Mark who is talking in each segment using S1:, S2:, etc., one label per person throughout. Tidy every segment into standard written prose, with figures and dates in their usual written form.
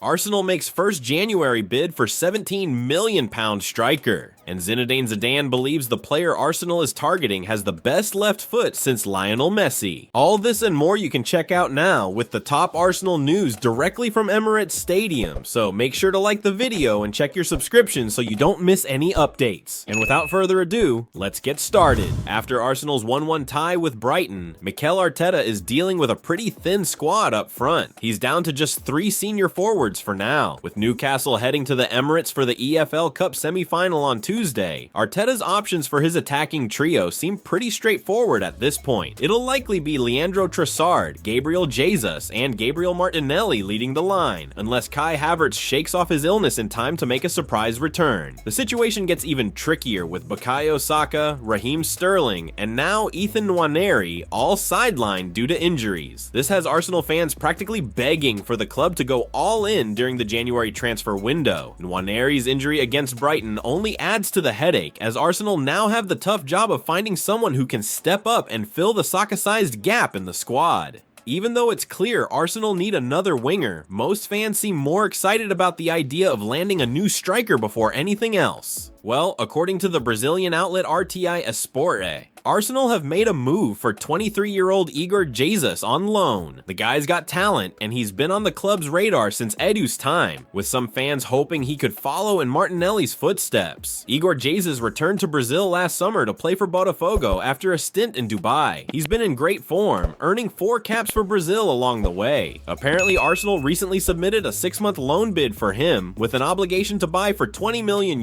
S1: Arsenal makes first January bid for £17 million striker, and Zinedine Zidane believes the player Arsenal is targeting has the best left foot since Lionel Messi. All this and more you can check out now with the top Arsenal news directly from Emirates Stadium, so make sure to like the video and check your subscription so you don't miss any updates. And without further ado, let's get started. After Arsenal's 1-1 tie with Brighton, Mikel Arteta is dealing with a pretty thin squad up front. He's down to just 3 senior forwards for now, with Newcastle heading to the Emirates for the EFL Cup semi-final on Tuesday. Arteta's options for his attacking trio seem pretty straightforward at this point. It'll likely be Leandro Trossard, Gabriel Jesus, and Gabriel Martinelli leading the line, unless Kai Havertz shakes off his illness in time to make a surprise return. The situation gets even trickier with Bukayo Saka, Raheem Sterling, and now Ethan Nwaneri all sidelined due to injuries. This has Arsenal fans practically begging for the club to go all in during the January transfer window. Nwaneri's injury against Brighton only adds to the headache, as Arsenal now have the tough job of finding someone who can step up and fill the Saka-sized gap in the squad. Even though it's clear Arsenal need another winger, most fans seem more excited about the idea of landing a new striker before anything else. Well, according to the Brazilian outlet RTI Esporte, Arsenal have made a move for 23-year-old Igor Jesus on loan. The guy's got talent, and he's been on the club's radar since Edu's time, with some fans hoping he could follow in Martinelli's footsteps. Igor Jesus returned to Brazil last summer to play for Botafogo after a stint in Dubai. He's been in great form, earning 4 caps for Brazil along the way. Apparently, Arsenal recently submitted a 6-month loan bid for him, with an obligation to buy for €20 million,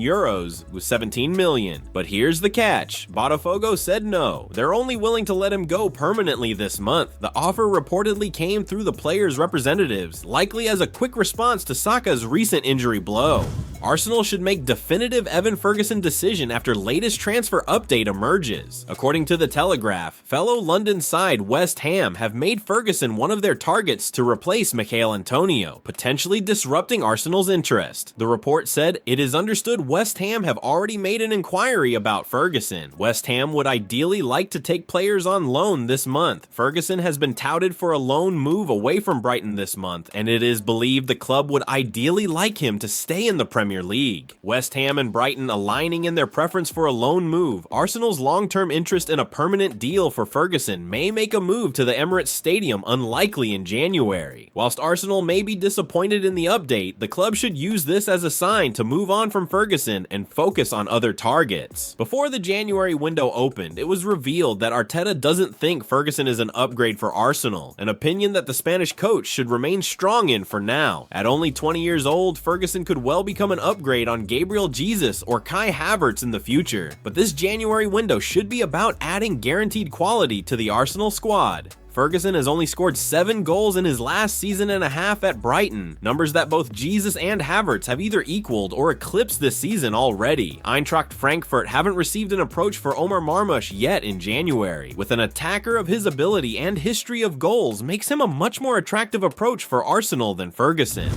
S1: with 17 million. But here's the catch. Botafogo said no. They're only willing to let him go permanently this month. The offer reportedly came through the player's representatives, likely as a quick response to Saka's recent injury blow. Arsenal should make definitive Evan Ferguson decision after latest transfer update emerges. According to The Telegraph, fellow London side West Ham have made Ferguson one of their targets to replace Mikel Antonio, potentially disrupting Arsenal's interest. The report said it is understood West Ham have already made an inquiry about Ferguson. West Ham would ideally like to take players on loan this month. Ferguson has been touted for a loan move away from Brighton this month, and it is believed the club would ideally like him to stay in the Premier League. West Ham and Brighton aligning in their preference for a loan move. Arsenal's long-term interest in a permanent deal for Ferguson may make a move to the Emirates Stadium unlikely in January. Whilst Arsenal may be disappointed in the update, the club should use this as a sign to move on from Ferguson and focus on other targets. Before the January window opened, it was revealed that Arteta doesn't think Ferguson is an upgrade for Arsenal, an opinion that the Spanish coach should remain strong in for now. At only 20 years old, Ferguson could well become an upgrade on Gabriel Jesus or Kai Havertz in the future, but this January window should be about adding guaranteed quality to the Arsenal squad. Ferguson has only scored 7 goals in his last season and a half at Brighton, numbers that both Jesus and Havertz have either equaled or eclipsed this season already. Eintracht Frankfurt haven't received an approach for Omar Marmoush yet in January. With an attacker of his ability and history of goals makes him a much more attractive approach for Arsenal than Ferguson.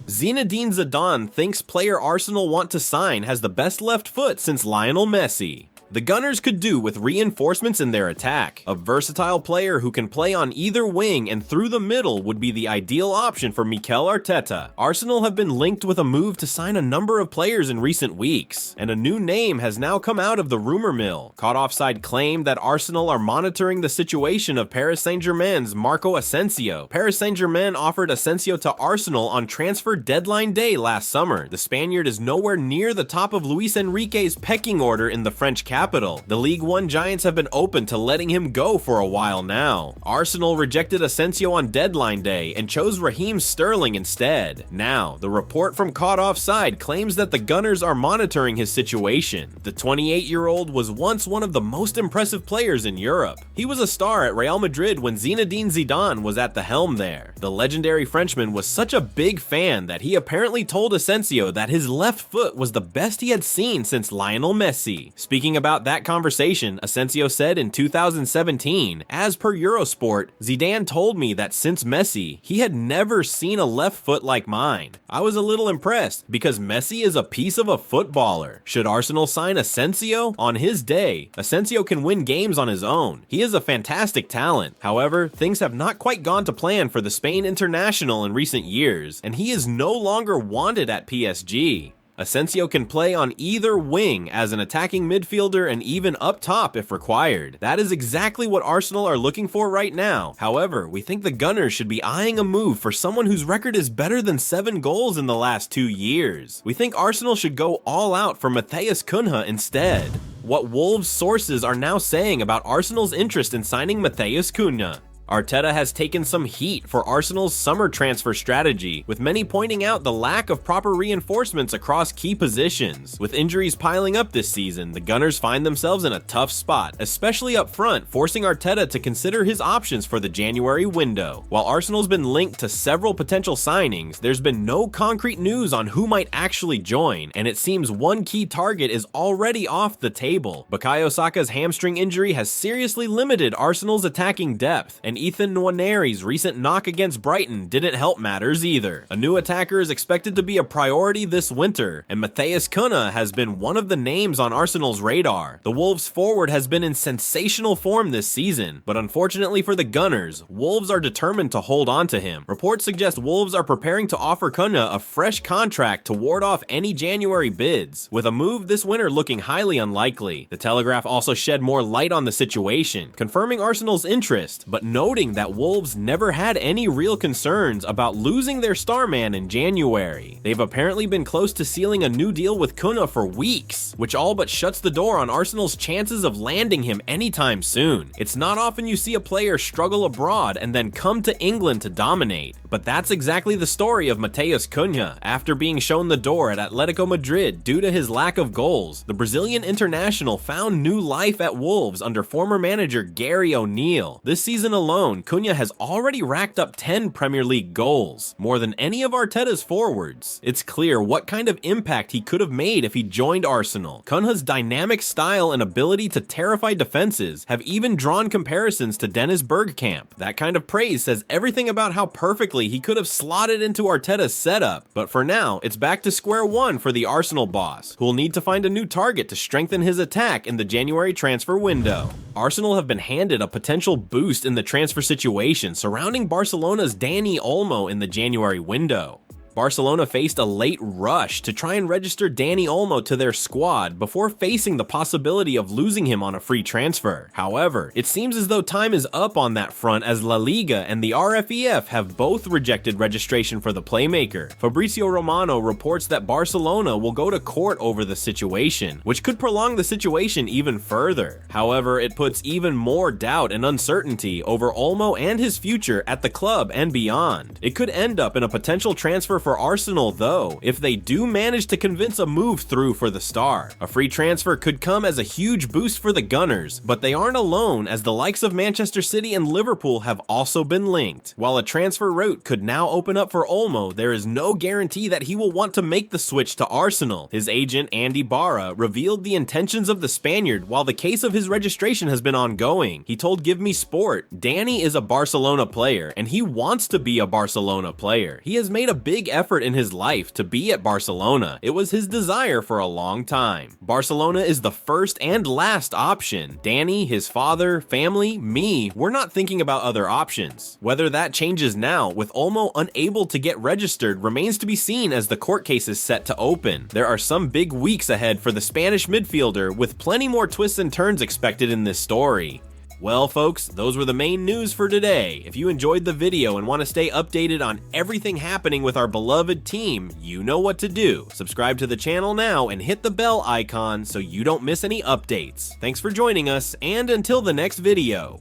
S1: Zinedine Zidane thinks player Arsenal want to sign has the best left foot since Lionel Messi. The Gunners could do with reinforcements in their attack. A versatile player who can play on either wing and through the middle would be the ideal option for Mikel Arteta. Arsenal have been linked with a move to sign a number of players in recent weeks, and a new name has now come out of the rumor mill. Caught Offside claimed that Arsenal are monitoring the situation of Paris Saint-Germain's Marco Asensio. Paris Saint-Germain offered Asensio to Arsenal on transfer deadline day last summer. The Spaniard is nowhere near the top of Luis Enrique's pecking order in the French capital. The League One giants have been open to letting him go for a while now. Arsenal rejected Asensio on deadline day and chose Raheem Sterling instead. Now, the report from Caught Offside claims that the Gunners are monitoring his situation. The 28-year-old was once one of the most impressive players in Europe. He was a star at Real Madrid when Zinedine Zidane was at the helm there. The legendary Frenchman was such a big fan that he apparently told Asensio that his left foot was the best he had seen since Lionel Messi. Speaking about about that conversation, Asensio said in 2017, "As per Eurosport, Zidane told me that since Messi, he had never seen a left foot like mine. I was a little impressed because Messi is a piece of a footballer. Should Arsenal sign Asensio? On his day, Asensio can win games on his own. He is a fantastic talent. However, things have not quite gone to plan for the Spain international in recent years, and he is no longer wanted at PSG. Asensio can play on either wing as an attacking midfielder and even up top if required. That is exactly what Arsenal are looking for right now. However, we think the Gunners should be eyeing a move for someone whose record is better than 7 goals in the last 2 years. We think Arsenal should go all out for Matheus Cunha instead." What Wolves sources are now saying about Arsenal's interest in signing Matheus Cunha. Arteta has taken some heat for Arsenal's summer transfer strategy, with many pointing out the lack of proper reinforcements across key positions. With injuries piling up this season, the Gunners find themselves in a tough spot, especially up front, forcing Arteta to consider his options for the January window. While Arsenal's been linked to several potential signings, there's been no concrete news on who might actually join, and it seems one key target is already off the table. Bukayo Saka's hamstring injury has seriously limited Arsenal's attacking depth, and Ethan Nwaneri's recent knock against Brighton didn't help matters either. A new attacker is expected to be a priority this winter, and Matheus Cunha has been one of the names on Arsenal's radar. The Wolves forward has been in sensational form this season, but unfortunately for the Gunners, Wolves are determined to hold on to him. Reports suggest Wolves are preparing to offer Cunha a fresh contract to ward off any January bids, with a move this winter looking highly unlikely. The Telegraph also shed more light on the situation, confirming Arsenal's interest, but noting that Wolves never had any real concerns about losing their star man in January. They've apparently been close to sealing a new deal with Cunha for weeks, which all but shuts the door on Arsenal's chances of landing him anytime soon. It's not often you see a player struggle abroad and then come to England to dominate, but that's exactly the story of Matheus Cunha. After being shown the door at Atletico Madrid due to his lack of goals, the Brazilian international found new life at Wolves under former manager Gary O'Neil. This season alone, Cunha has already racked up 10 Premier League goals, more than any of Arteta's forwards. It's clear what kind of impact he could have made if he joined Arsenal. Cunha's dynamic style and ability to terrify defenses have even drawn comparisons to Dennis Bergkamp. That kind of praise says everything about how perfectly he could have slotted into Arteta's setup. But for now, it's back to square one for the Arsenal boss, who'll need to find a new target to strengthen his attack in the January transfer window. Arsenal have been handed a potential boost in the transfer situation surrounding Barcelona's Dani Olmo in the January window. Barcelona faced a late rush to try and register Dani Olmo to their squad before facing the possibility of losing him on a free transfer. However, it seems as though time is up on that front as La Liga and the RFEF have both rejected registration for the playmaker. Fabrizio Romano reports that Barcelona will go to court over the situation, which could prolong the situation even further. However, it puts even more doubt and uncertainty over Olmo and his future at the club and beyond. It could end up in a potential transfer for Arsenal though, if they do manage to convince a move through for the star. A free transfer could come as a huge boost for the Gunners, but they aren't alone as the likes of Manchester City and Liverpool have also been linked. While a transfer route could now open up for Olmo, there is no guarantee that he will want to make the switch to Arsenal. His agent Andy Barra revealed the intentions of the Spaniard while the case of his registration has been ongoing. He told Give Me Sport, "Dani is a Barcelona player and he wants to be a Barcelona player. He has made a big effort in his life to be at Barcelona. It was his desire for a long time. Barcelona is the first and last option. Dani, his father, family, me, we're not thinking about other options." Whether that changes now, with Olmo unable to get registered, remains to be seen as the court case is set to open. There are some big weeks ahead for the Spanish midfielder, with plenty more twists and turns expected in this story. Well folks, those were the main news for today. If you enjoyed the video and want to stay updated on everything happening with our beloved team, you know what to do. Subscribe to the channel now and hit the bell icon so you don't miss any updates. Thanks for joining us, and until the next video.